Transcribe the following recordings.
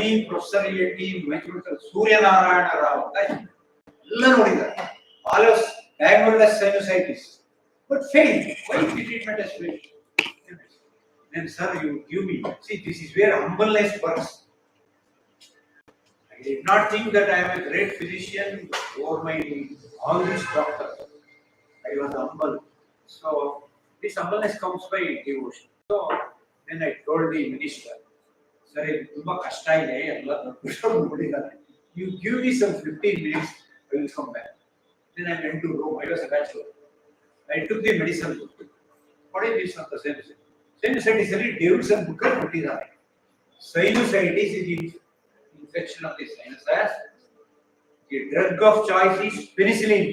Many Professor E.T. Surya Narayana Rao, all of us diagnosed as sinusitis, but failed. Why the treatment has failed? Then, sir, you give me. See, this is where humbleness works. I did not think that I am a great physician over all these doctors. I was humble. So, this humbleness comes by devotion. So, then I told the minister, sir, you give me some 15 minutes, I will come back. Then I went to Rome. I was a bachelor. I took the medicine book. What is this on the sinusitis? Sinusitis is Davidson book. Sinusitis is the infection of the sinuses. The drug of choice is penicillin.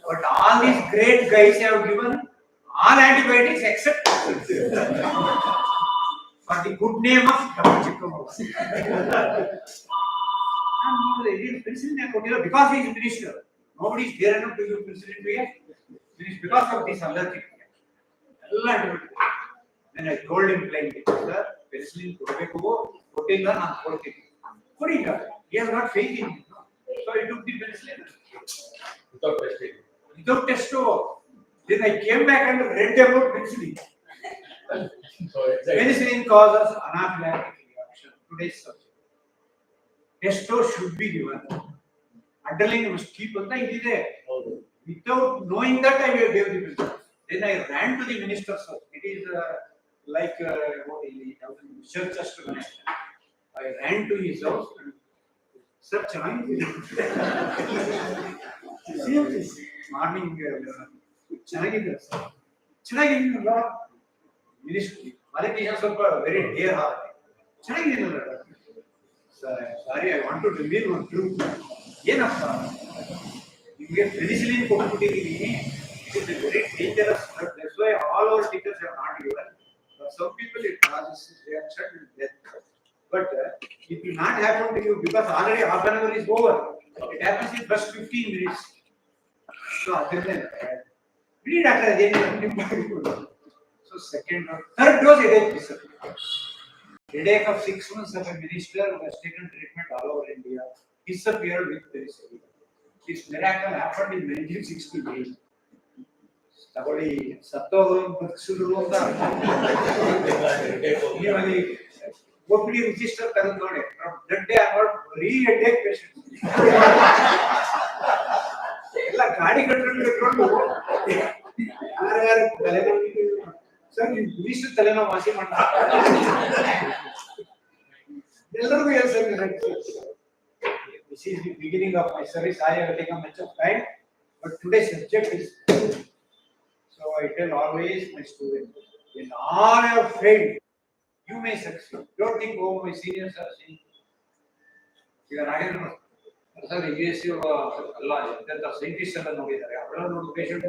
But all these great guys have given all antibiotics except for the good name of Chikka. Because he is minister, nobody is there enough to give penicillin to him. It is because of this allergic reaction. Then I told him plainly, sir, penicillin he has not faith in me. So I took the penicillin. Without testo. Then I came back and read about penicillin. Penicillin causes anaphylactic reaction. Today's subject. Testo should be given. Adrenaline must keep on the there. Without knowing that, I gave the penicillin. Then I ran to the minister's house. It is like church explanation. I ran to his house and sir, morning ministry. Politicians are very dear heart. Sir, sorry, I want to reveal one truth. Enough. You get penicillin it is a very dangerous drug. That's why all our teachers have not given. For some people it causes reaction and death. But it will not happen to you because already half an hour is over. It happens in first 15 minutes. So other than that, really doctor again. So second or third dose headache disappeared. Headache of 6 months of a minister who has taken treatment all over India disappeared with penicillin. This miracle happened in 1968. Somebody Sattogam Suru OPD register from that day I got re-headache patients. Sir, you minister Telena Vasi Manda. This is the beginning of my service. I have taken much of time, but today's subject is. So I tell always my students, when all have failed, you may succeed. Don't think, oh, my seniors are saying. You are Nagendra Prasad, USC of Allah, that the scientists are not there. No patient,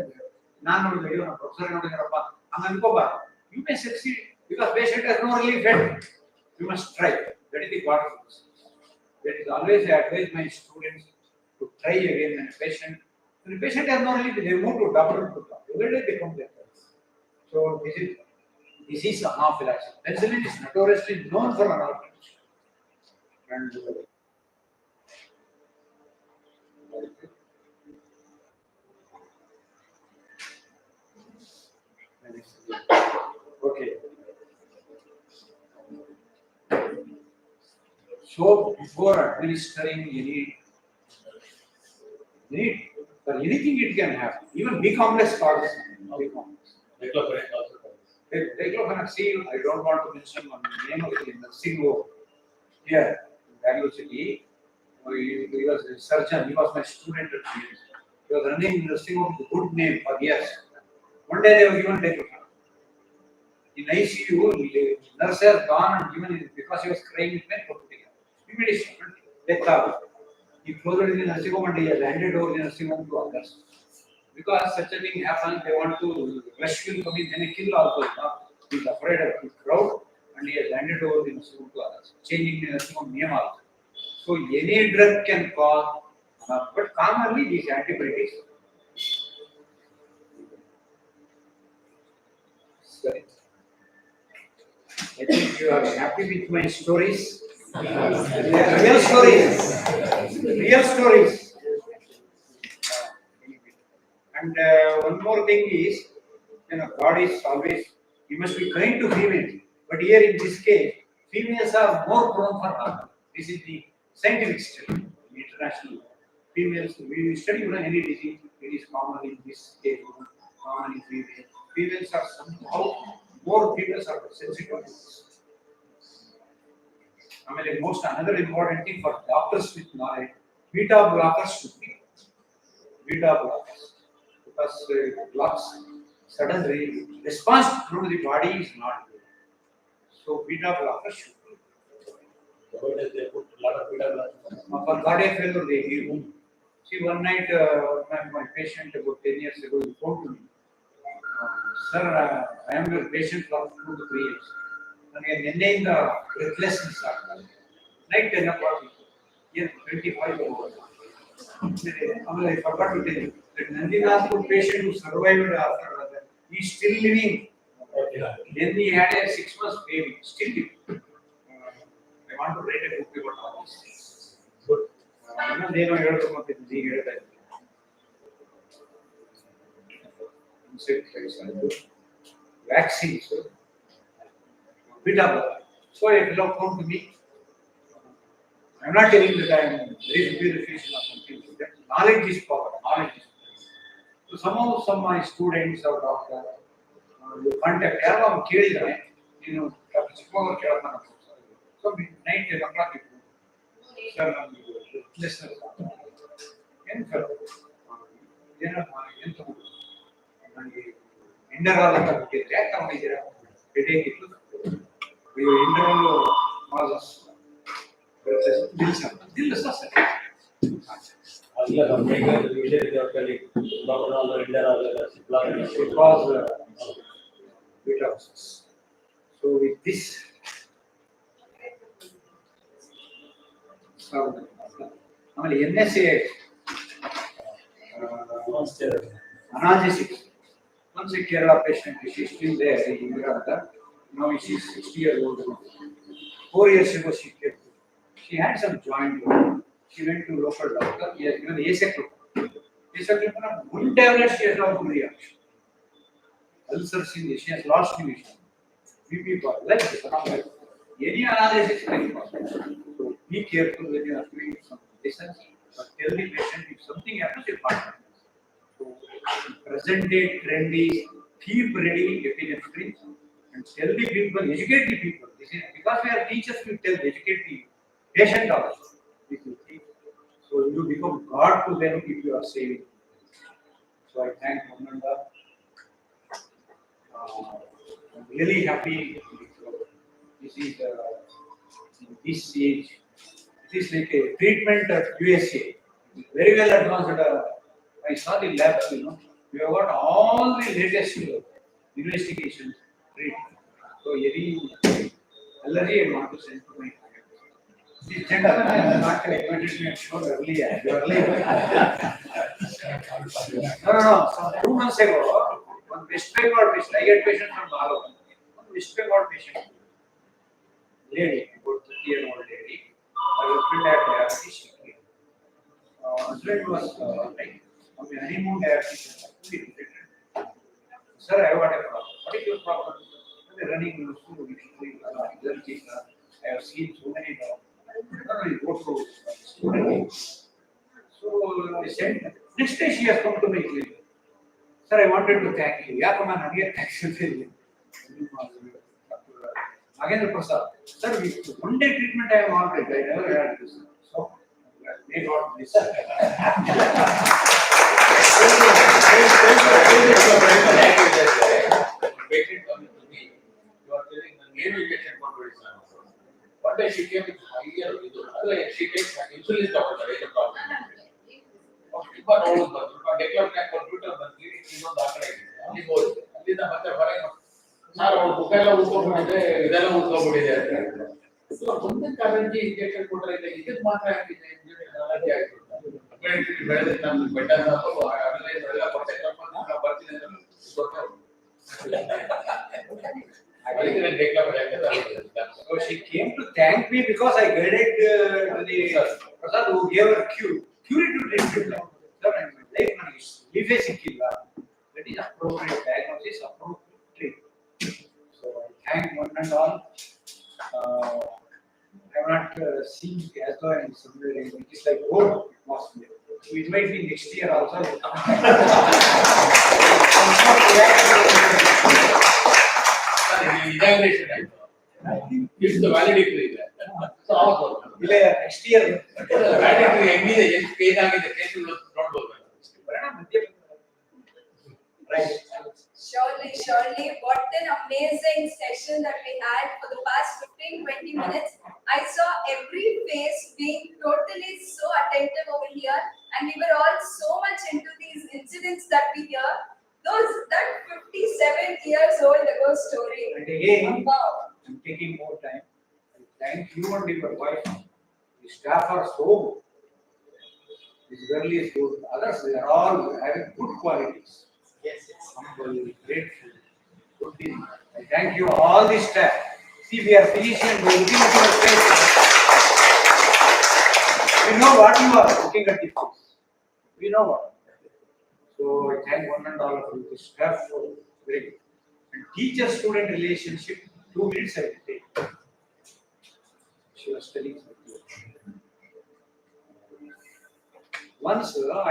none of the professor. You may succeed because patient has no relief yet. You must try. That is the part of this. That is always I advise my students to try again when a patient. When the patient has no relief, they move to doctor. Every day they come there. So this is anaphylaxis. Penicillin is notoriously known for anaphylaxis. And okay. So before administering for anything it can happen. Even B complex causes B complex. Diclofenac, I don't want to mention one name of the nursing home here in Bengaluru city. He was a surgeon. He was my student at GS. He was running nursing home with a good name for years. One day they were given diclofenac. In ICU, the nurse has gone and given it because he was crying with pain. Immediately, death out. He closed it in the nursing home and he has handed over the nursing home to others. Because such a thing happens, they want to rush will come in, then a kill also. He is afraid of the crowd and he has handed over the nursing home to others, changing the nursing home name also. So any drug can cause, but commonly these antibiotics. Sorry. I think you are happy with my stories. They are real stories. Real stories. And one more thing is, God is always, you must be kind to females. But here in this case, females are more prone for harm. This is the scientific study, international. Females, we study any disease, it is common in this case, common in females. Females are somehow, more females are sensitive to this. I mean, another important thing for doctors with knowledge, beta blockers should be. Beta blockers. Because blocks sudden response through the body is not good. So beta blockers should be. They put a lot of beta blockers. For cardiac failure, they give. See, one night, my patient about 10 years ago, he phoned to me. Sir, I am your patient for 2 to 3 years. And in the breathlessness started. Night 10 o'clock, year 25 over. I forgot to tell you that Nandinathpur patient who survived after that, he is still living. Then he had a 6 months baby, still living. I want to write a book about all these things. Good. They know vaccines, beta blocker. So a fellow come to me. I'm not telling that I am very superior physician or something like that. Knowledge is power. Knowledge is power. So somehow some of my students or doctor you contact ಯಾರೋ ಕೇಳಿದ್ರೆ ನೀನು doctor Chikkamagaluru ಕೇಳೋಣ so night 10 o'clock ಇತ್ತು sir ನಮ್ಗೆ listener ಏನು sir ಏನೋ ಏನು ತಗೊಂಡು ನನಗೆ ಇಂಡರಾಲ್ ಅಂತ ಕೊಟ್ಟಿದ್ರೆ ಯಾಕೆ ತಗೊಂಡಿದ್ದೀರಾ ಹೆಡೇಕ್ ಇತ್ತು ಇಂಡರಾಲ್ ಕಾಸಸ್ ದಿಲ್ sir Allah the usually they are telling Dr. All Inderall because beta. So with this NSA analgesics. Once a Kerala patient, she is still there in India. Now she is 60 years old. 4 years ago she had some joint pain. She went to local doctor. He has given Aceclopin. Aceclopin, one tablet she has not good reaction. Ulcers in this, she has lost vision. BP part, like this. Any analysis is very possible. So be careful when you are doing some lessons. But tell the patient if something happens, you can't. So present day trend is keep ready epinephrine and tell the people, educate the people. This is because we are teachers, we tell, educate the patient also. So you become God to them if you are saving. So I thank Moga. I'm really happy. This is in this age. It is like a treatment at USA. Very well advanced. I saw the labs. We have got all the latest investigations. Treatment. So any allergy I want to send to my. This gentleman has not invited me and showed earlier. You are late. No. Some 2 months ago, one West Bengal patient, I get patient from Bangalore. One West Bengal patient, lady, about 30-year-old lady. I was friend at diabetes. Husband was like on the honeymoon diabetes. Sir, I have got a problem. What is your problem? They're running allergy. I have seen so many dogs. So I said, next day she has come to me. Sir, I wanted to thank you. Yeah, come on, again, thanks you. Nagendra Prasad. Sir, one day treatment I am all right. I never had this. So, they got this. Patient coming to me, you are telling the name injection for 27. One day she came with higher, she takes insulin doctor, right? But all of them, declare computer, but it's not that right. Only goes. Only the mother, sir, Bukala Uko, Idala Uko, so one the currently injection put right, it is not right. ಅದಕ್ಕೆ ನಾನು ಬೇಕಾ ಬರೆಯಕ್ಕೆ So she came to thank me because I guided the Prasad who gave her curative treatment. Sir, and my life is live a sikilla. That is appropriate diagnosis, appropriate treatment. So I thank one and all. I have not seen as though I am somewhere. It is like old atmosphere. So it might be next year also. Inauguration ಆಯ್ತು ಎಷ್ಟು validity ಇದೆ so ಹೌದು ಇಲ್ಲ next year. Validity ಹೆಂಗಿದೆ ಎಷ್ಟು ಏನಾಗಿದೆ ಕೇಸುಗಳು ನೋಡ್ಬೋದು Right. Surely, what an amazing session that we had for the past 15-20 minutes. I saw every face being totally so attentive over here, and we were all so much into these incidents that we hear. That 57 years old ago story. And again, Wow. I'm taking more time. Thank you and your wife. The staff are so good. This girl is good. Others, they are all having good qualities. yes Humble, grateful, good thing. I thank you all the staff. See, we are finishing by looking at your face. We know what you are looking at the face. We know what. So I thank one and all of you, the staff for very good. And teacher-student relationship, 2 minutes I will take. She was telling something. Once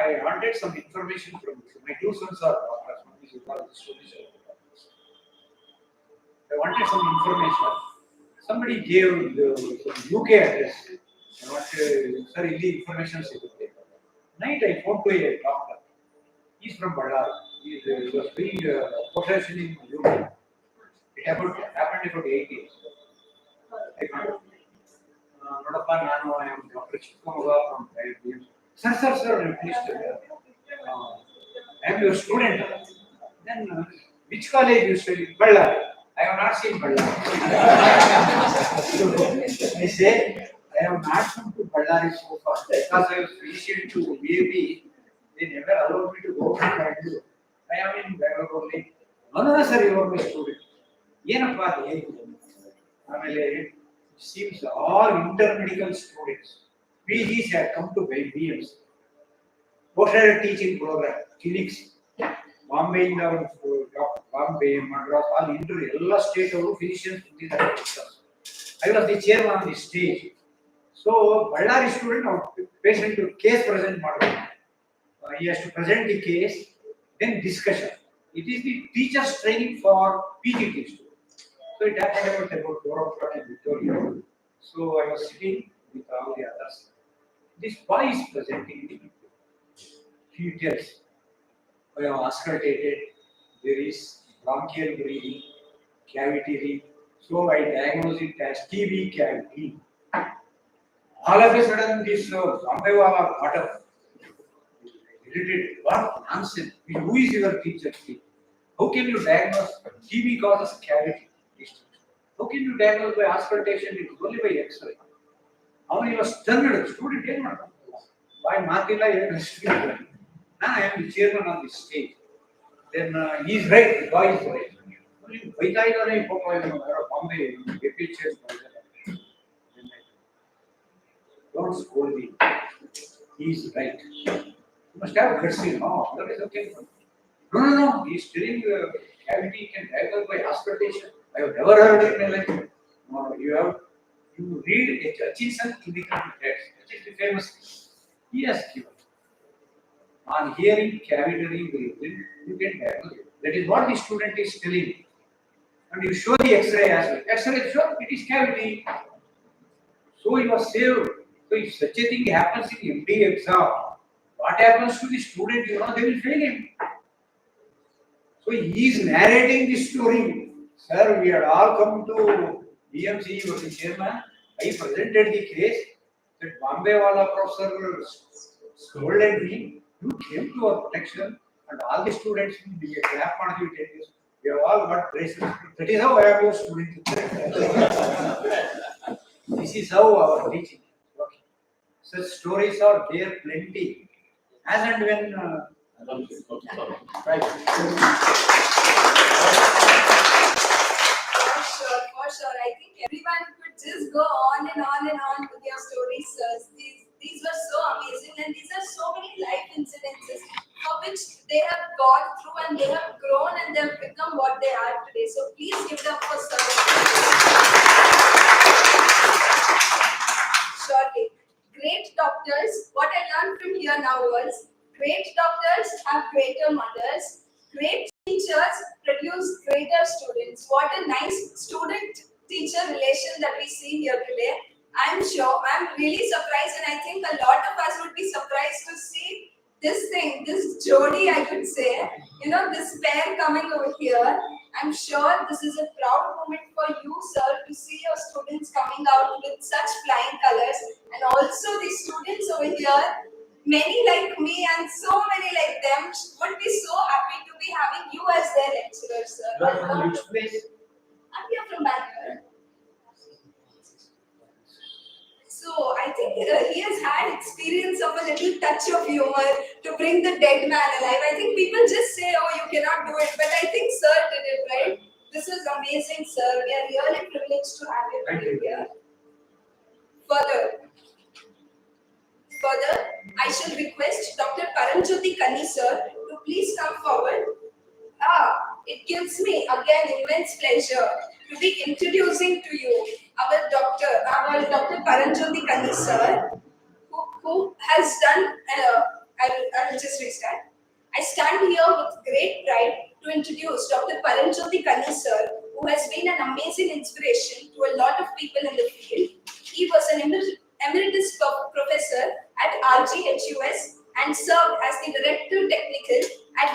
I wanted some information from my two sons are doctors. One is a pathologist, one is a pathologist. I wanted some information. Somebody gave some UK address. I wanted, sir, ಇಲ್ಲಿ information ಸಿಗುತ್ತೆ. Night I phoned to a doctor. He's from Ballari. He was doing profession in UK. It happened about 8 years. I found out. ನೋಡಪ್ಪ ನಾನು I am Dr. Chikka Moga from private. Sir, please tell me. I am your student. Then which college you study? Ballari. I have not seen Ballari. I say I have not come to Ballari so far because I was physician to VAP. They never allowed me to go to Bangalore. I am in Bengaluru only. No, sir, you are my student. ಏನಪ್ಪ ಅದು ಹೇಗೆ ಆಮೇಲೆ seems all intermediate students PGs have come to BMC postgraduate teaching program clinics Bombay Bombay Madras all inter ಎಲ್ಲ state ಅವರು physicians ಬಂದಿದ್ದಾರೆ. I was the chairman on the stage. So Ballari student patient case present ಮಾಡಬೇಕು. He has to present the case, then discussion. It is the teacher's training for PGT students. So it happened about 4 o'clock in Victoria. So I was sitting with all the others. This boy is presenting me. He tells, I have auscultated, there is bronchial breathing, cavity ring. So I diagnosed it as TB cavity. All of a sudden, this Bombay-wala got up. Irritated. What nonsense? Who is your teacher? How can you diagnose TB causes cavity? How can you diagnose by auscultation? It is only by X-ray. How he was stunned. Student, by Martilla, now I am the chairman on the stage. Then he is right. The boy is right. Bombay, don't scold me. He is right. You must have guts, no? That is okay. No. He is telling cavity can diagnose by auscultation. I have never heard it in my life. No, you read a Hutchinson clinical text. That is the famous. He has given. On hearing cavity breathing, you can diagnose it. That is what the student is telling. And you show the X-ray as well. X-ray show it is cavity. So he was saved. So if such a thing happens in MD exam, what happens to the student? They will fail him. So he is narrating the story. Sir, we had all come to BMC, you were the chairman. I presented the case that Bombay-wala professor scolded me. You came to our protection and all the students will be a clap on you. We have all got praises. That is how I am your student. This is how our teaching works. Such stories are there plenty. As and when right. Everyone could just go on and on and on with your stories, sirs. These were so amazing, and these are so many life incidences for which they have gone through and they have grown and they have become what they are today. So please give it up for sirs. Surely. Great doctors, what I learned from here now was, great doctors have greater mothers, great teachers produce greater students. What a nice student-teacher relation that we see here today. I'm really surprised, and I think a lot of us would be surprised to see this Jodi, I could say, this pair coming over here. I'm sure this is a proud moment for you, sir, to see your students coming out with such flying colors, and also the students over here, many like me and so many like them, would be so happy to be having you as their lecturer, sir. I'm here from Bangalore. So I think he has had experience of a little touch of humor to bring the dead man alive. I think people just say, oh, you cannot do it, but I think sir did it, right? This is amazing, sir. We are really privileged to have you here. Further, I shall request Dr. Paranjyoti Kani, sir, to please come forward. It gives me again immense pleasure to be introducing to you our Dr. Paranjyoti Kani, sir, who has done. I'll just restart. I stand here with great pride to introduce Dr. Paranjyoti Kani, sir, who has been an amazing inspiration to a lot of people in the field. He was an emeritus professor at RGHUS and served as the Director Technical at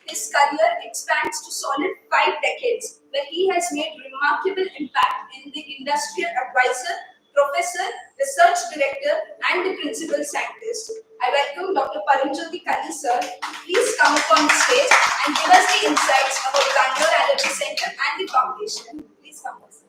His career expands to solid 5 decades, where he has made remarkable impact in the industrial advisor, professor, research director, and the principal scientist. I welcome Dr. Paranjyoti Kani, sir. Please come up on the stage and give us the insights about Bengaluru Allergy Center and the foundation. Please come on, sir.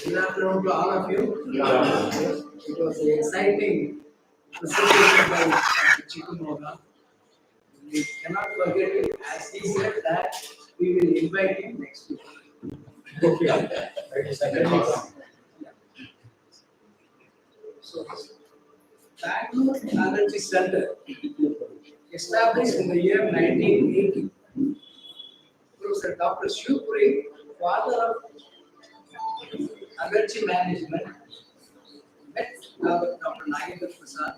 Good afternoon to all of you. It was an exciting presentation by Chikka Moga. We cannot forget it, as he said that we will invite him next week. So, Bengaluru Allergy Center, established in the year 1980. Professor Dr. Shukri, father of allergy management, met Dr. Nagendra Prasad.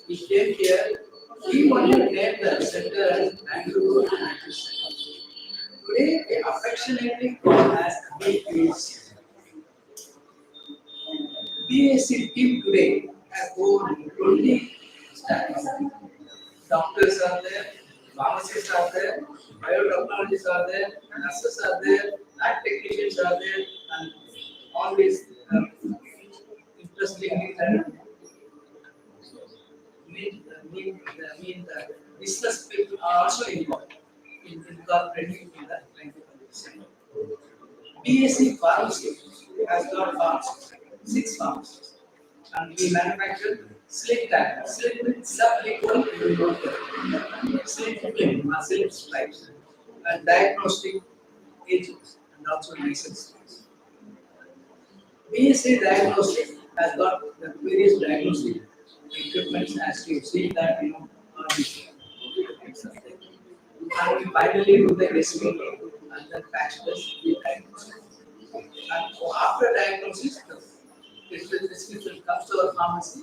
He came here. He wanted to name the center as Bengaluru Allergy Center. Today, we affectionately call as BAC. BAC team today has over 20 staff. Doctors are there, pharmacists are there, biotechnologists are there, nurses are there, lab technicians are there, and all these interesting the business people are also involved in incorporating in the clinical center. BSc Pharmacy has got pharmacies, 6 pharmacies, and we manufacture slit tag, slit with sublingual slit film, slit stripes, and diagnostic agents, and also nasal stripes. BSc Diagnostic has got the various diagnostic equipment, as you see that and we finally do the SPK and then patch test with diagnosis. And after diagnosis, the prescription comes to our pharmacy.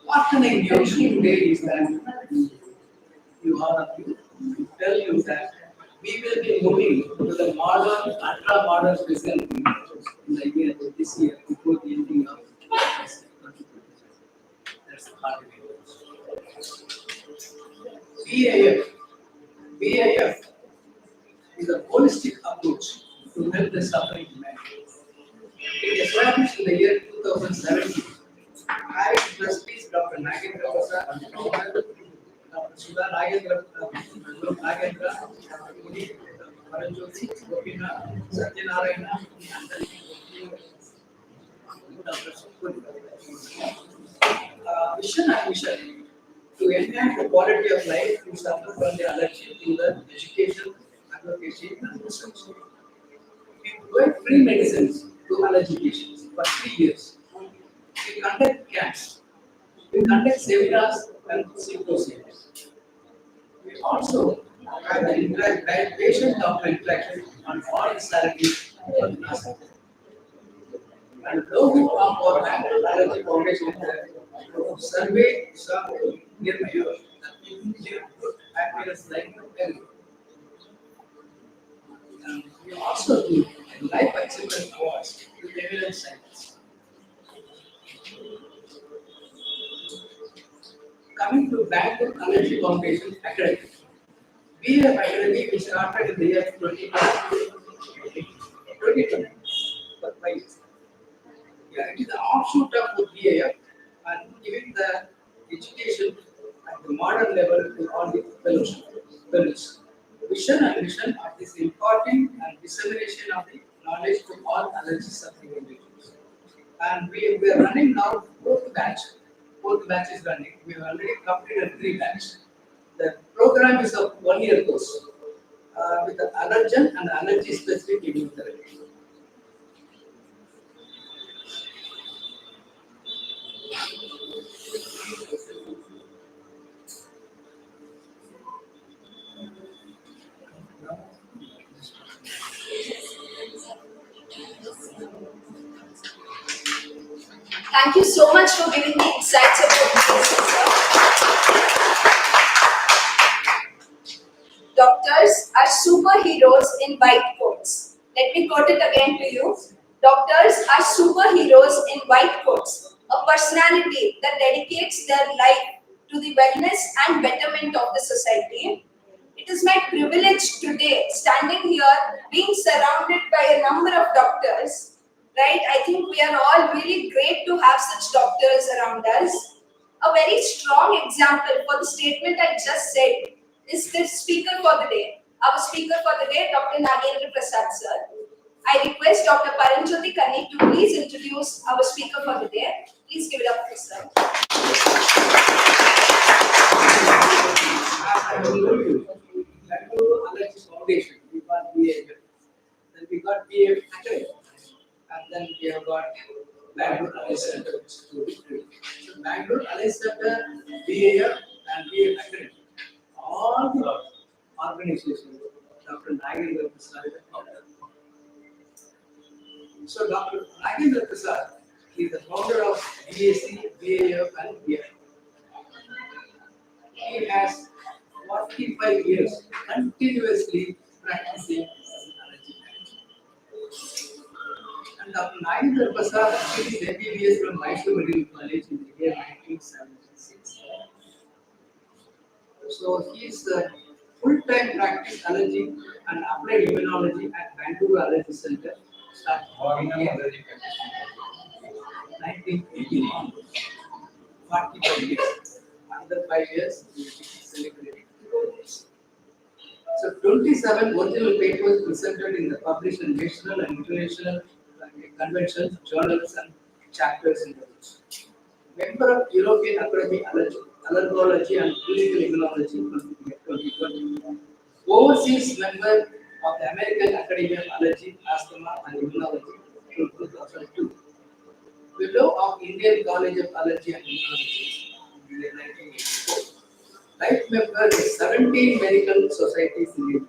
What can I give you today is that you all of you tell you that we will be moving to the modern, ultra-modern specialty in the year this year before the ending of 2022. That's the hard BAF is a holistic approach to help the suffering humanity. It was established in the year 2017. I trustees Dr. Nagendra Prasad, Dr. Sudha Nagendra, Nagendra, Muni, Paranjoti, Gopina, Satyanarayana, and Dr. Sukul. Vision and mission to enhance the quality of life who suffer from the allergy through the education, advocacy, and research. We provide free medicines to allergy patients for 3 years. We conduct camps. We conduct seminars and symposiums. We also have the patient-doctor interaction on all therapies for the last year. And though we come for Allergy Foundation survey some near my house, that people live good happiness like very good. And we also do life achievement awards to eminent scientists. Coming to Bengaluru Allergy Foundation Academy. BF Academy we started in the year 2020 for 5 years. Yeah, it is an offshoot of the BAF and giving the education at the modern level to all the fellows. Vision and mission of this imparting and dissemination of the knowledge to all allergists of the individuals. And we are running now fourth batch. Fourth batch is running. We have already completed 3 batches. The program is a 1-year course with the allergen and allergy specific immunotherapy. Thank you so much for giving the insights of your business, sir. Doctors are superheroes in white coats. Let me quote it again to you. Doctors are superheroes in white coats, a personality that dedicates their life to the wellness and betterment of the society. It is my privilege today, standing here, being surrounded by a number of doctors, right? I think we are all really great to have such doctors around us. A very strong example for the statement I just said is the speaker for the day. Our speaker for the day, Dr. Nagendra Prasad, sir. I request Dr. Paranjoti Kanni to please introduce our speaker for the day. Please give it up for sir. Bengaluru Allergy Foundation, we got BA, then we got BA Academy, and then we have got Bengaluru Allergy Center. So Bengaluru Allergy Center, BA and BA Academy, all the organizations, Dr. Nagendra Prasad. So Dr. Nagendra Prasad is the founder of BAC, BAF and BF. He has 45 years continuously practicing allergy management. And Dr. Nagendra Prasad achieved his MBBS from Mysore Medical College in the year 1976. So he is a full-time practice allergy and applied immunology at Bengaluru Allergy Center. Starting in 1981. 45 years. Another 5 years, we will be celebrating. So 27 original papers presented in the published in national and international conventions, journals and chapters in the books. Member of European Academy Allergology and Clinical Immunology from 2020. Overseas member of the American Academy of Allergy, Asthma and Immunology from 2002. Fellow of Indian College of Allergy and Immunology in 1984. Life member of 17 medical societies in India.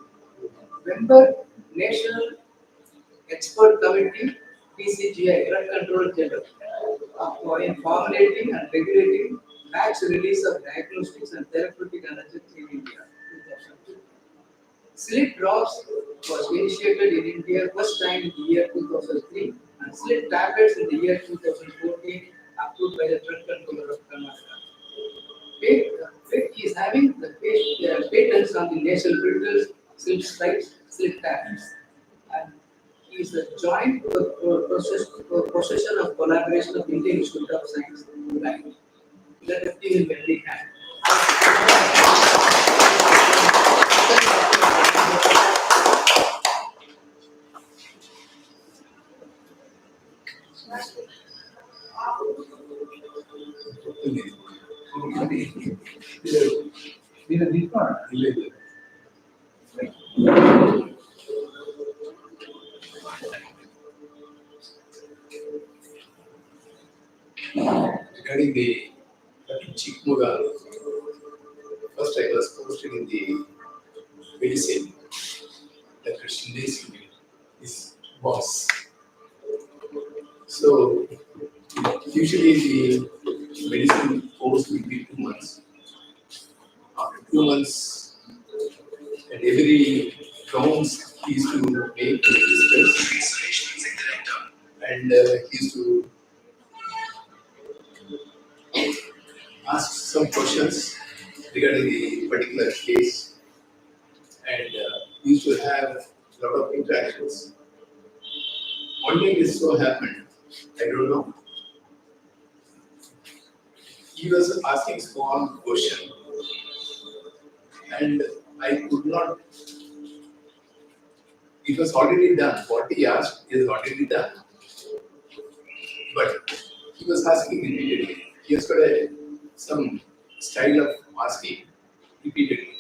Member National Expert Committee PCGI Drug Control General in formulating and regulating batch release of diagnostics and therapeutic analgesics in India 2002. Slit drops was initiated in India first time in the year 2003 and slit tablets in the year 2014 approved by the Drug Controller of Karnataka. He is having the patents on the nasal filters, slit stripes, slit tablets. And he is a joint possession of collaboration of Indian Institute of Science in Bangalore. Let us give him a big hand. Regarding the Chikka, first I was posted in the medicine. Dr. Shinde's his boss. So usually the medicine course will be 2 months. After 2 months, at every rounds he used to make discuss and he used to ask some questions regarding the particular case and we used to have a lot of interactions. One day this so happened, I don't know. He was asking small question and I could not, it was already done. What he asked is already done. But he was asking repeatedly. He has got some style of asking repeatedly.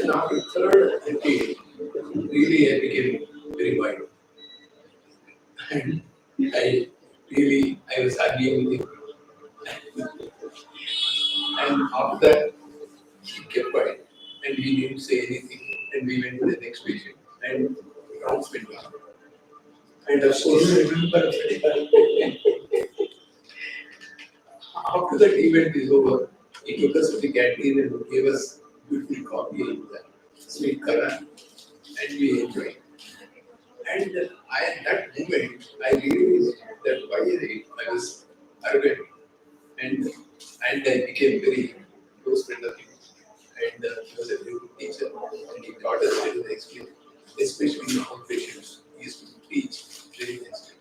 And after third attempt, really I became very wild. And I was arguing with him. And after that, he kept quiet. And we didn't say anything. And we went to the next patient. And rounds went on. And of course, after that event is over, he took us to the canteen and gave us beautiful coffee and sweet Karan, and we enjoyed. And at that moment, I realized that why I was arrogant and I became very close friend of him. And he was a very good teacher and he taught us very nicely, especially in outpatients. He used to teach very nicely.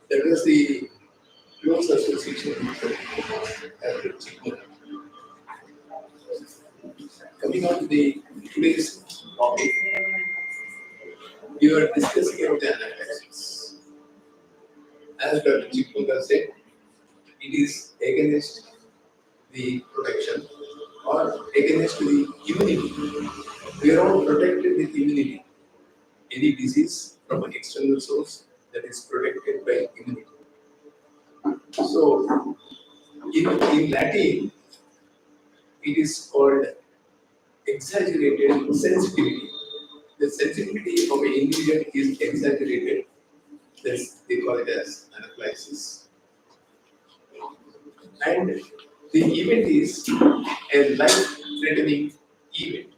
That was the close association at Chikka. Coming on to the today's topic, we were discussing about the anaphylaxis. As Dr. Chikka said, it is against the protection or against the immunity. We are all protected with immunity. Any disease from an external source that is protected by immunity. So, in Latin, it is called exaggerated sensitivity. The sensitivity of an individual is exaggerated. That's, they call it as anaphylaxis. And the event is a life-threatening event.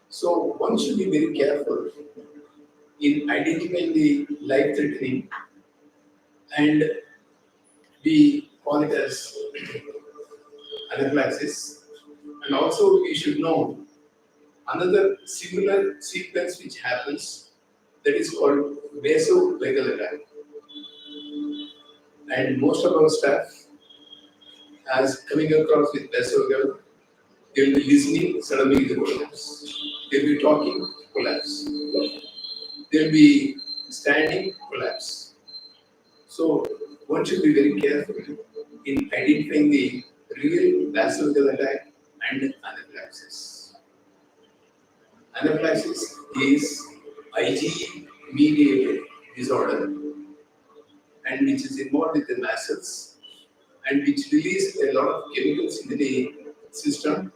So one should be very careful in identifying the life-threatening, and we call it as anaphylaxis. And also we should know another similar sequence which happens, that is called vasovagal attack. And most of our staff, as coming across with vasovagal, they will be listening, suddenly they collapse. They will be talking, collapse. They will be standing, collapse. So one should be very careful in identifying the real vasovagal attack and anaphylaxis. Anaphylaxis is IgE mediated disorder and which is involved with the muscles and which release a lot of chemicals into the system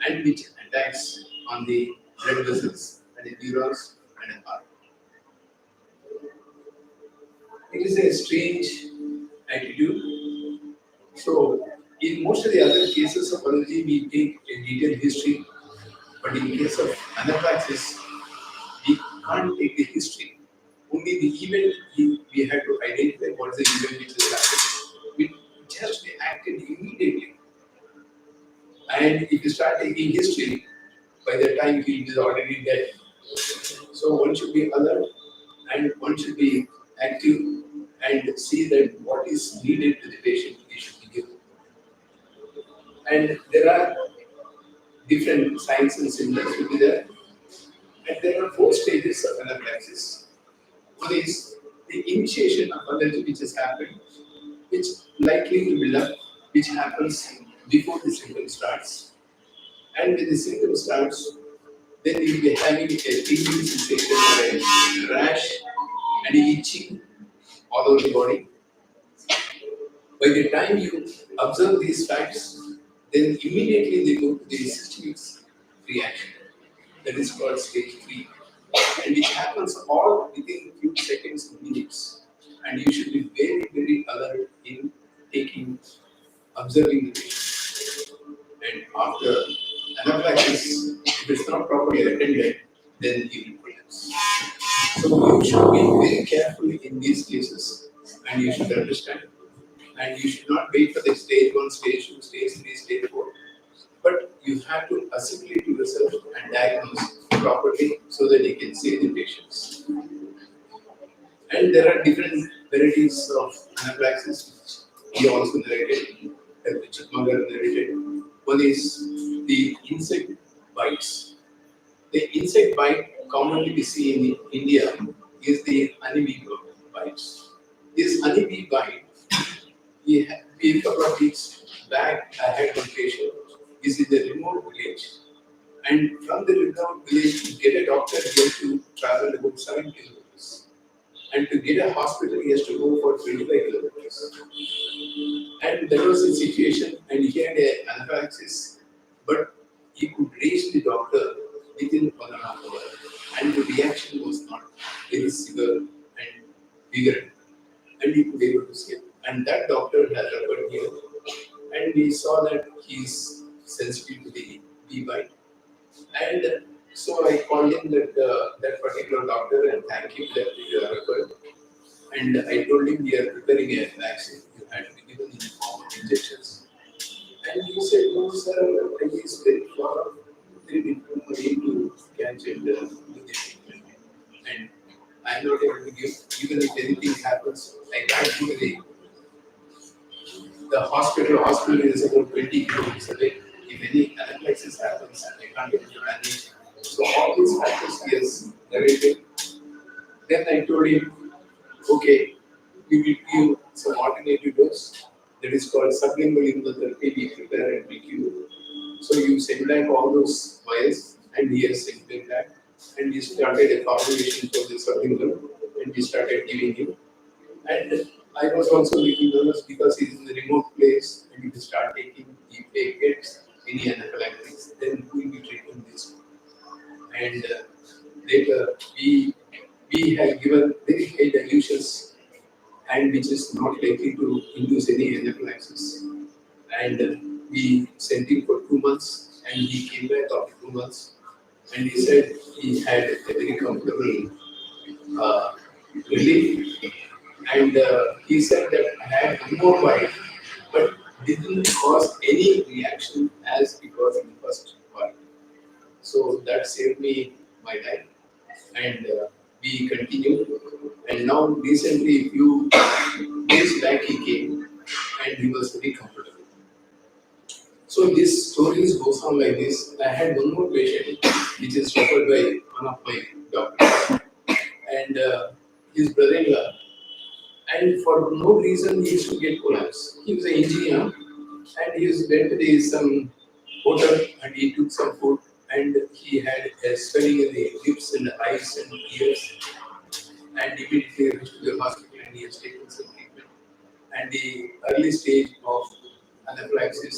and which attacks on the blood vessels and the neurons and the heart. It is a strange attitude. So, in most of the other cases of allergy, we take a detailed history, but in case of anaphylaxis, we can't take the history. Only the event we had to identify what is the event which has happened. We just acted immediately. And if you start taking history, by the time he is already dead. So one should be alert and one should be active and see that what is needed to the patient he should be given. And there are different signs and symptoms will be there. And there are 4 stages of anaphylaxis. One is the initiation of allergy which has happened, which likely to build up, which happens before the symptom starts. And when the symptom starts, then you will be having a tingling sensation or a rash and itching all over the body. By the time you observe these facts, then immediately they go to the systemic reaction. That is called stage 3. And it happens all within few seconds, minutes. And you should be very, very alert in observing the patient. And after anaphylaxis, if it's not properly attended, then he will collapse. So you should be very careful in these cases, and you should understand. And you should not wait for the stage 1, stage 2, stage 3, stage 4. But you have to assimilate yourself and diagnose properly so that you can save the patients. And there are different varieties of anaphylaxis which he also narrated, which Moga narrated. One is the insect bites. The insect bite commonly we see in India is the honeybee bites. This honeybee bite, a couple of weeks back, I had one patient is in the remote village. And from the remote village, to get a doctor, he has to travel about 7 kilometers. And to get a hospital, he has to go for 25 kilometers. And there was a situation, and he had an anaphylaxis, but he could reach the doctor within 1.5 hours. And the reaction was not very severe and bigger. And he could be able to see it. And that doctor had referred here. And we saw that he is sensitive to the bee bite. And so I called in that particular doctor and thank him that you are referred. And I told him we are preparing a vaccine. You had to be given in the form of injections. And he said, no, sir, it is very far, very difficult for me to catch and do the treatment. And I'm not able to give, even if anything happens, I can't do the hospital. Hospital is about 20 kilometers away. If any anaphylaxis happens, I can't able to manage. So all these factors he has narrated. Then I told him, okay, we will give some alternative dose that is called sublingual immunotherapy. We prepare and we give. So you send back all those vials, and he has sent them back. And we started a formulation for the sublingual, and we started giving him. And I was also little nervous because he's in a remote place, and if you start taking, if he gets any anaphylaxis, then we will be treating this. And later we have given very high dilutions, and which is not likely to induce any anaphylaxis. And we sent him for 2 months, and he came back after 2 months, and he said he had a very comfortable relief. And he said that I had one more bite, but didn't cause any reaction as it was in the first bite. So that saved me my life, and we continued. And now recently, a few days back, he came, and he was very comfortable. So this stories goes on like this. I had one more patient, which is referred by one of my doctors, and his brother-in-law. And for no reason, he used to get collapse. He was an engineer, and he went to some hotel, and he took some food, and he had a swelling in the lips and eyes and ears, and immediately reached to the hospital, and he has taken some treatment. And the early stage of anaphylaxis,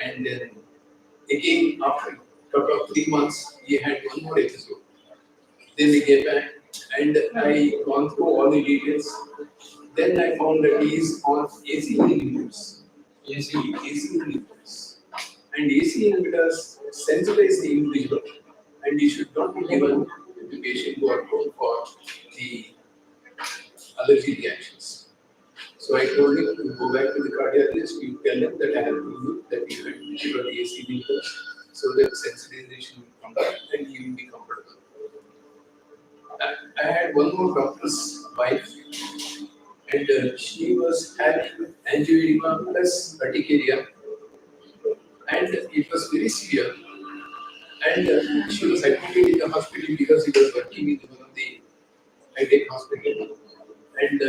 and then again after a couple of 3 months, he had one more episode. Then he came back, and I gone through all the details. Then I found that he is on AC inhibitors. AC inhibitors. And AC inhibitors sensitize the individual, and he should not be given to the patient who are prone for the allergy reactions. So I told him to go back to the cardiologist, you tell him that I have told you that you had to give the AC inhibitors so that sensitization will come back and he will be comfortable. I had one more doctor's wife, and she was having angioedema plus urticaria, and it was very severe. And she was admitted in the hospital because he was working in one of the high-tech hospital. And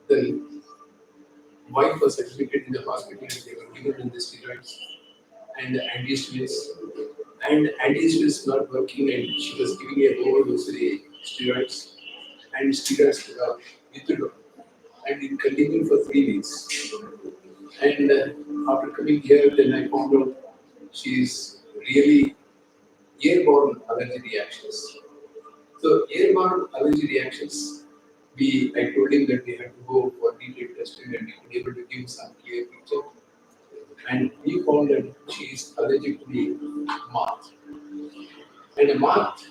the wife was admitted in the hospital and they were given the steroids and the antihistamines. And antihistamines not working and she was giving a overdose of the steroids. And steroids withdrew. And it continued for 3 weeks. And after coming here, then I found out she's really airborne allergy reactions. So airborne allergy reactions, I told him that we had to go for detailed testing and we could able to give some clear picture. And we found that she is allergic to the moth. And a moth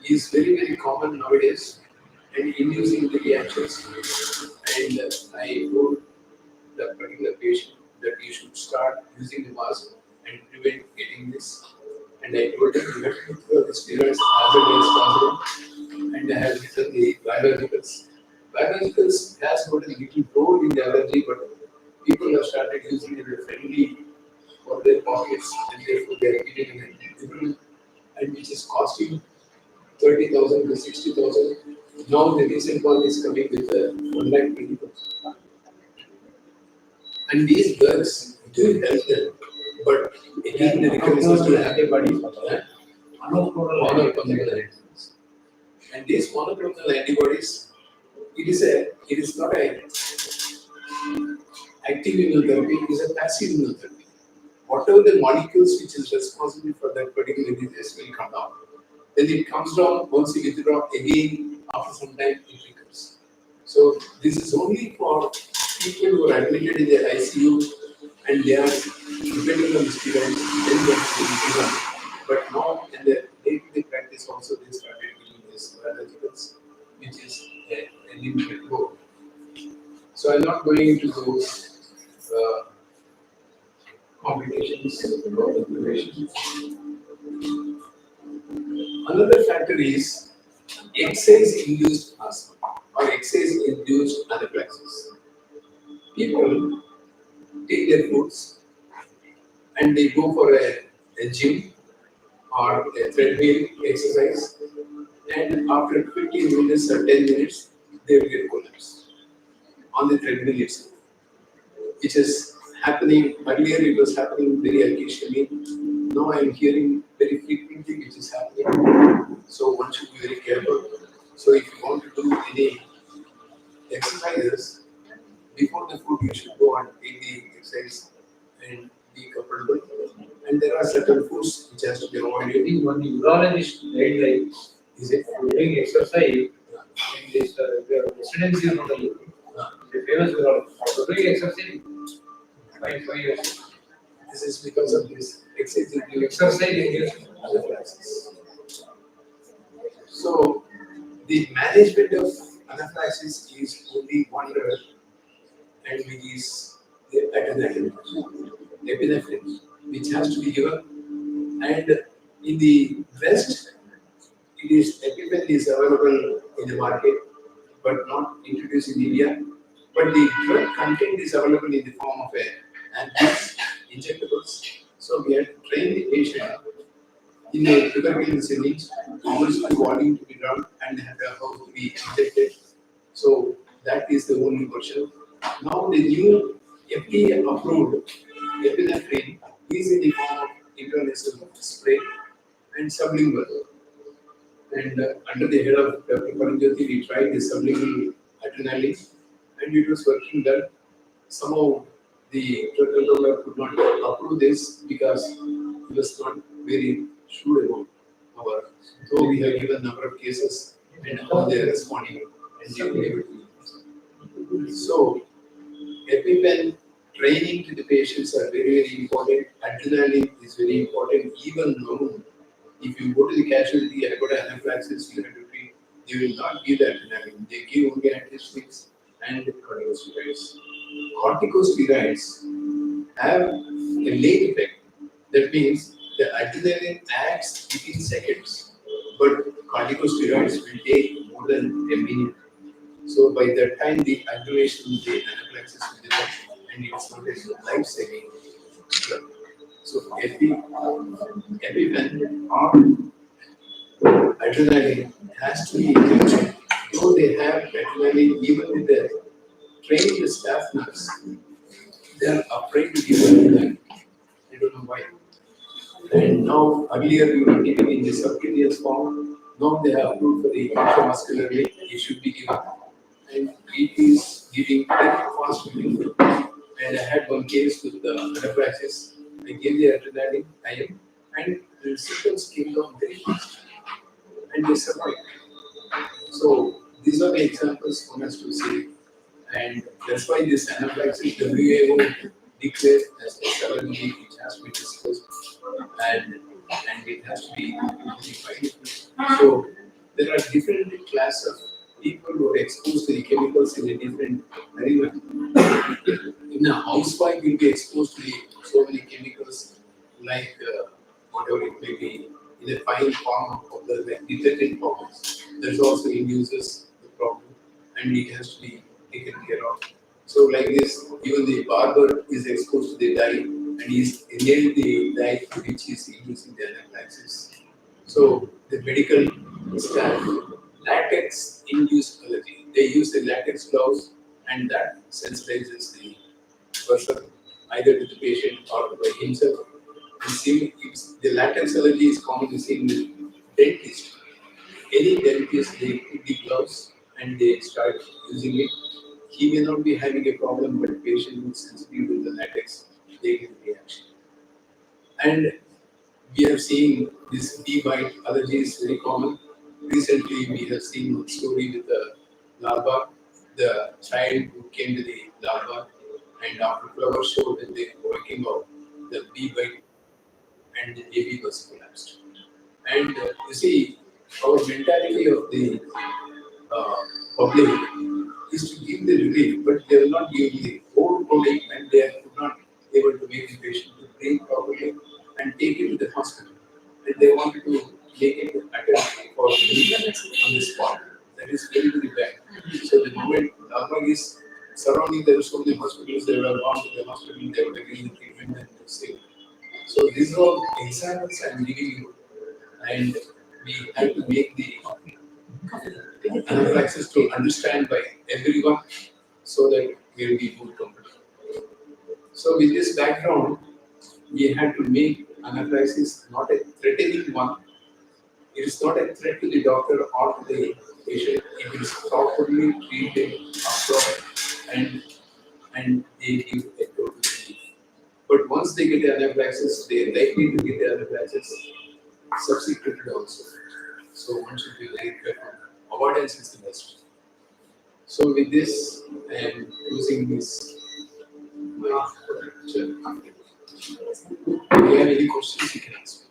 is very, very common nowadays and inducing the reactions. And I told the particular patient that you should start using the mask and prevent getting this. And I told him you have to throw the steroids as early as possible. And I have written the biologicals. Biologicals has got a little role in the allergy, but people have started using it friendly for their pockets, and therefore they are giving it liberal, and which is costing 30,000 to 60,000. Now the recent one is coming with 1,20,000. And these drugs do help them, but again the recommendation is to have antibodies. monoclonal antibodies. And these monoclonal antibodies, it is not a active immunotherapy, it is a passive immunotherapy. Whatever the molecules which is responsible for that particular disease will come down. Then it comes down, once you withdraw again, after some time it recovers. So this is only for people who are admitted in the ICU and they are depending on the steroids, then they are given. But now in the day-to-day practice also they started giving this biologicals, which is a limited goal. So I'm not going into those complications or inflammations. Another factor is exercise-induced asthma or exercise-induced anaphylaxis. People take their foods and they go for a gym or a treadmill exercise, and after 15 minutes or 10 minutes, they will get collapse on the treadmill itself, which is happening earlier. It was happening very occasionally. Now I am hearing very frequently, which is happening. So one should be very careful. So if you want to do any exercises, before the food you should go and take the exercise and be comfortable. And there are certain foods which has to be I avoided. think one urologist guidelines Is it? doing exercise in this residency in the famous urologist. After doing exercise, 5 years. This is because of this exercise. Exercise is Anaphylaxis. So the management of anaphylaxis is only one drug, and it is the epinephrine, which has to be given. And in the West, epinephrine is available in the market, but not introduced in India. But the drug content is available in the form of injectables. So we have to train the patient in a tuberculin syringe, how much volume to be done and how to be injected. So that is the only version. Now the new FDA approved epinephrine is in the form of intranasal spray and sublingual. And under the head of Dr. Paranjyoti, we tried the sublingual adrenaline and it was working well. Somehow the drug controller could not approve this because he was not very sure about our. Though we have given number of cases and how they are responding and they were able to use. So EpiPen training to the patients are very, very important. Adrenaline is very important. Even though if you go to the casualty and go to anaphylaxis, you have to treat, they will not give the adrenaline. They give only antihistamines and corticosteroids. Corticosteroids have a late effect. That means the adrenaline acts within seconds, but corticosteroids will take more than a minute. So by that time, the aggravation, the anaphylaxis will develop, and it's not a life-saving drug. So EpiPen or adrenaline has to be injected. Though they have adrenaline, even with the trained staff nurse, they are afraid to give adrenaline. I don't know why. And now, earlier we were giving in the subcutaneous form. Now they have approved for the intramuscularly. It should be given. And it is giving very fast relief. And I had one case with the anaphylaxis. I gave the adrenaline, IM, and the symptoms came down very fast. And they survived. So these are the examples one has to see. And that's why this anaphylaxis WHO declared as a allergy which has to be discussed and it has to be notified. So there are different classes of people who are exposed to the chemicals in a different environment. In a housewife will be exposed to so many chemicals like whatever it may be in a fine form of the like detergent powders. That also induces the problem and it has to be taken care of. So like this, even the barber is exposed to the dye and he's inhaled the dye which is inducing the anaphylaxis. So the medical staff, latex induced allergy. They use the latex gloves and that sensitizes the person either to the patient or by himself. And see, the latex allergy is commonly seen with dentists. Any dentist, they put the gloves and they start using it. He may not be having a problem, but patient who is sensitive to the latex, they get a reaction. And we have seen this bee bite allergy is very common. Recently, we have seen one story with the larva, the child who came to the larva, and after flower show, when they were working out, the bee bite and the baby was collapsed. And you see, our mentality of the public is to give the relief, but they will not give the whole relief and they are not able to make the patient to breathe properly and take it to the hospital. And they wanted to make it attend for relief on the spot. That is very, very bad. So the moment Alma is surrounding, there are so many hospitals, they would have gone to the hospital, they would have given the treatment and saved. So these are all examples I am giving you. And we have to make the anaphylaxis to understand by everyone so that we will be more comfortable. So with this background, we had to make anaphylaxis not a threatening one. It is not a threat to the doctor or to the patient. It is properly treated, absorbed, and they give a total relief. But once they get the anaphylaxis, they are likely to get the anaphylaxis subsequently also. So one should be very careful. Avoidance is the best. So with this, I am using this. If you have any questions, you can ask.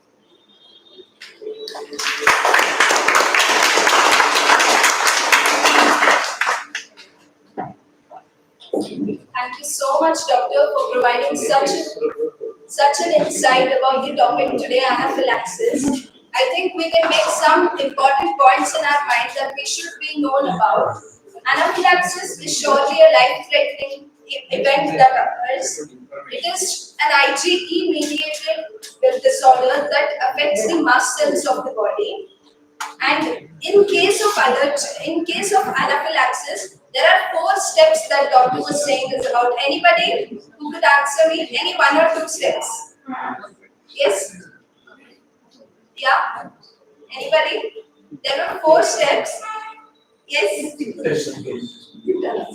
Thank you so much, Doctor, for providing such an insight about the topic today, anaphylaxis. I think we can make some important points in our mind that we should be known about. Anaphylaxis is surely a life-threatening event that occurs. It is an IgE-mediated disorder that affects the mast cells of the body. And in case of anaphylaxis, there are 4 steps that doctor was saying is about. Anybody who could answer me? Any 1 or 2 steps? Yes? Yeah? Anybody? There are 4 steps. Yes? You tell us.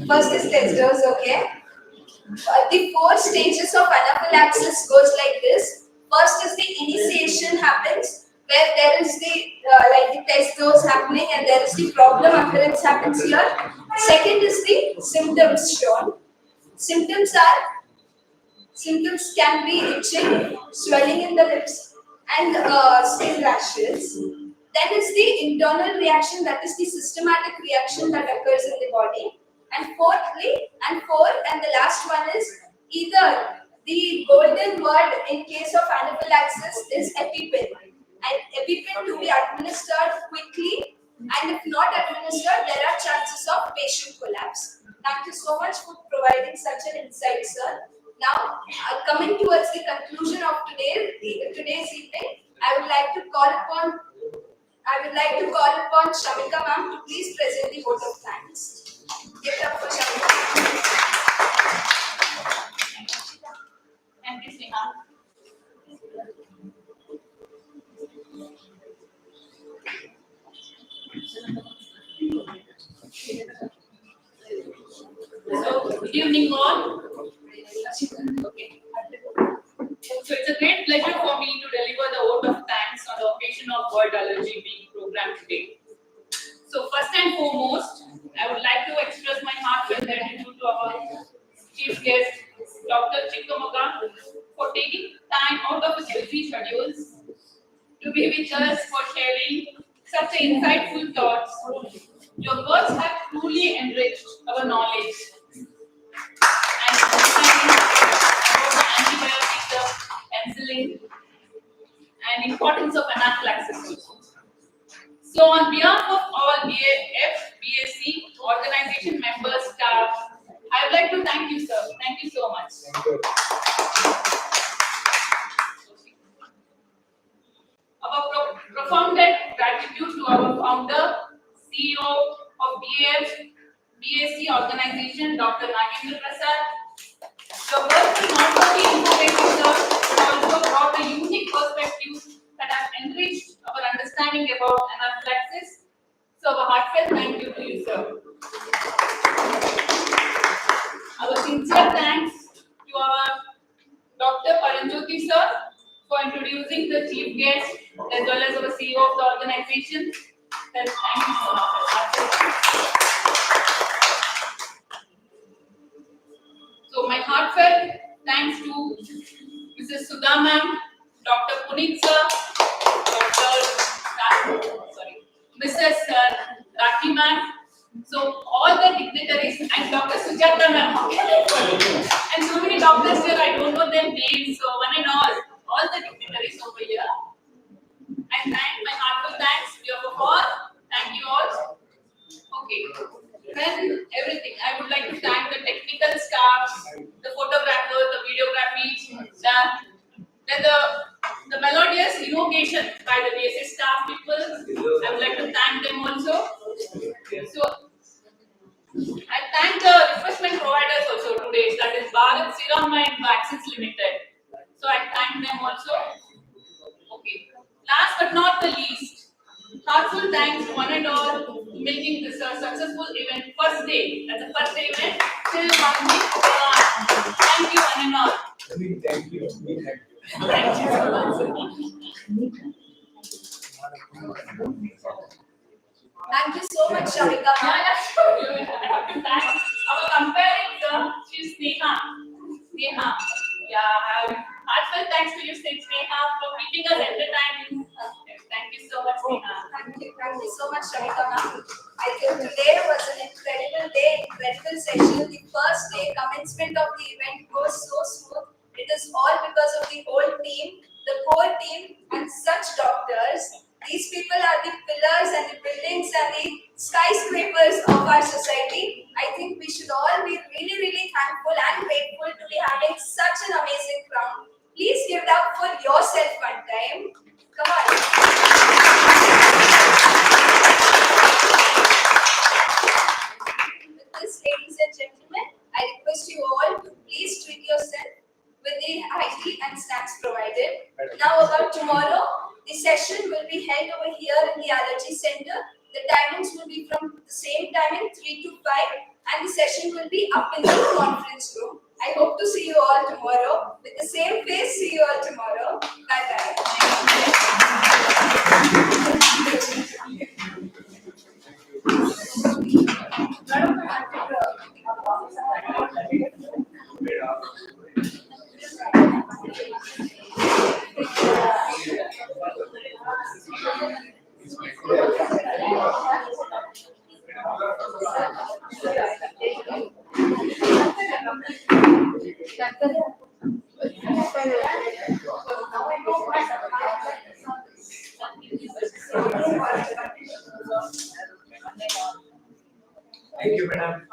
First is test dose, okay? The 4 stages of anaphylaxis goes like this. First is the initiation happens, where there is the test dose happening and there is the problem occurrence happens here. Second is the symptoms shown. Symptoms can be itching, swelling in the lips, and skin rashes. Then is the internal reaction, that is the systematic reaction that occurs in the body. And the last one is either the golden word in case of anaphylaxis is EpiPen. And EpiPen to be administered quickly, and if not administered, there are chances of patient collapse. Thank you so much for providing such an insight, sir. Now, coming towards the conclusion of today's evening, I would like to call upon Shamika ma'am to please present the vote of thanks. Give it up for Shamika. Thank you, Sneha. So, good evening all. Okay. So it's a great pleasure for me to deliver the vote of thanks on the occasion of World Allergy Week program today. So first and foremost, I would like to express my heartfelt gratitude to our chief guest, Dr. Chikka Moga, for taking time out of his busy schedules to be with us for sharing such insightful thoughts. Your words have truly enriched our knowledge and understanding about the antibiotics of penicillin and importance of anaphylaxis. So on behalf of all BSc organization members, staff, I would like to thank you, sir. Thank you so much. Thank you. Our profounded gratitude to our founder, CEO of BSc organization, Dr. Nagendra Prasad. Your work will not only informative, sir, but also brought a unique perspective that has enriched our understanding about anaphylaxis. So, a heartfelt thank you to you, sir. Our sincere thanks to our Dr. Paranjyoti, sir, for introducing the chief guest as well as our CEO of the organization. Then thank you so much. So my heartfelt thanks to Mrs. Sudha ma'am, Dr. Puneet sir, Mrs. Rakhi ma'am. So all the dignitaries and Dr. Sujata ma'am. And so many doctors here, I don't know their names. So one and all the dignitaries over here. I thank my heartfelt thanks to you all. Thank you all. Okay. Then everything. I would like to thank the technical staff, the photographer, the videography, the melodious invocation by the BSc staff people. I would like to thank them also. So I thank the refreshment providers also today. That is Bharat Serum and Vaccines Limited. So I thank them also. Okay. Last but not the least, heartfelt thanks to one and all for making this a successful event first day. That's the first day event. Till 1 week. Thank you one and all. Thank you. Thank you so much. Thank you so much, Shamika ma'am. Yeah, sure. I have to thank our comparing the she's Sneha. Sneha. Yeah, heartfelt thanks to you, Sneha, for keeping us entertained. Thank you so much, Sneha. Thank you so much, Shamika ma'am. I think today was an incredible day, incredible session. The first day, commencement of the event goes so smooth. It is all because of the whole team, the core team, and such doctors. These people are the pillars and the buildings and the skyscrapers of our society. I think we should all be really, really thankful and grateful to be having such an amazing crowd. Please give it up for yourself one time. Come on. With this, ladies and gentlemen, I request you all to please treat yourself with the hygiene and snacks provided. Now about tomorrow, the session will be held over here in the Allergy Center. The timings will be from the same timing, 3 to 5, and the session will be up in the conference room. I hope to see you all tomorrow. With the same face, see you all tomorrow. Thank you, madam.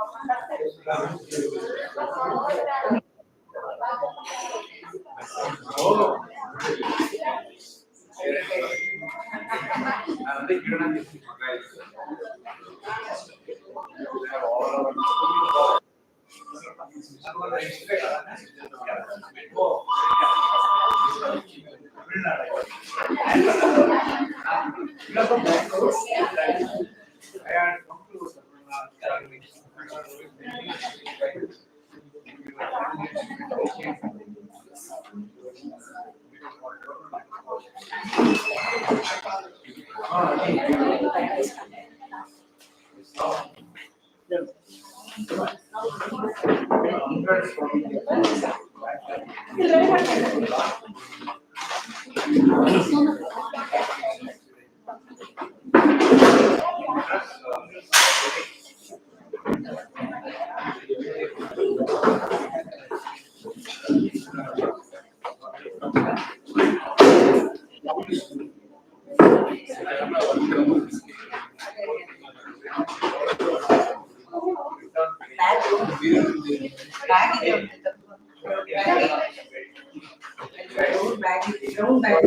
Brown bag.